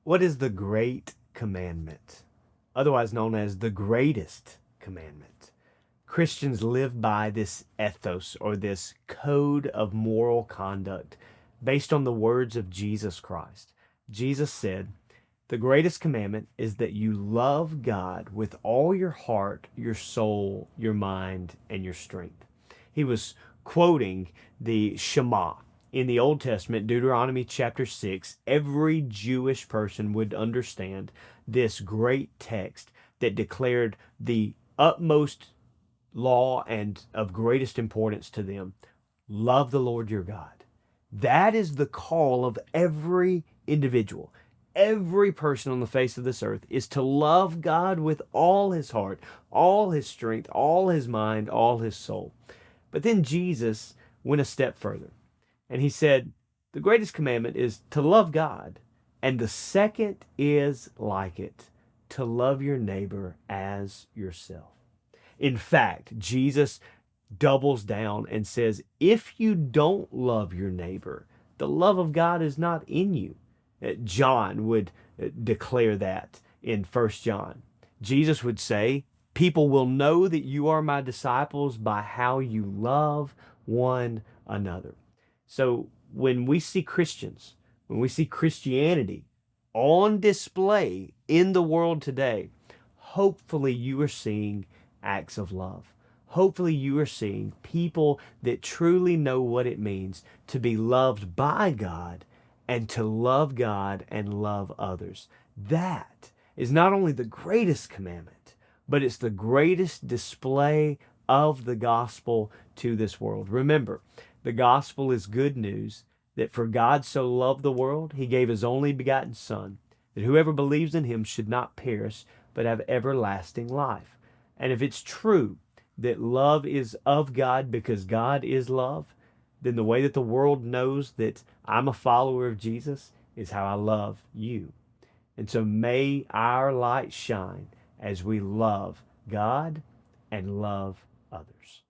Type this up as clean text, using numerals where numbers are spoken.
What is the Great Commandment, otherwise known as the Greatest Commandment? Christians live by this ethos or this code of moral conduct based on the words of Jesus Christ. Jesus said, the greatest commandment is that you love God with all your heart, your soul, your mind, and your strength. He was quoting the Shema. In the Old Testament, Deuteronomy chapter 6, every Jewish person would understand this great text that declared the utmost law and of greatest importance to them. Love the Lord your God. That is the call of every individual. Every person on the face of this earth is to love God with all his heart, all his strength, all his mind, all his soul. But then Jesus went a step further. And he said, the greatest commandment is to love God. And the second is like it, to love your neighbor as yourself. In fact, Jesus doubles down and says, if you don't love your neighbor, the love of God is not in you. John would declare that in 1 John. Jesus would say, people will know that you are my disciples by how you love one another. So when we see Christians, when we see Christianity on display in the world today, hopefully you are seeing acts of love. Hopefully you are seeing people that truly know what it means to be loved by God and to love God and love others. That is not only the greatest commandment, but it's the greatest display of the gospel to this world. Remember, the gospel is good news that for God so loved the world, he gave his only begotten Son, that whoever believes in him should not perish, but have everlasting life. And if it's true that love is of God because God is love, then the way that the world knows that I'm a follower of Jesus is how I love you. And so may our light shine as we love God and love others.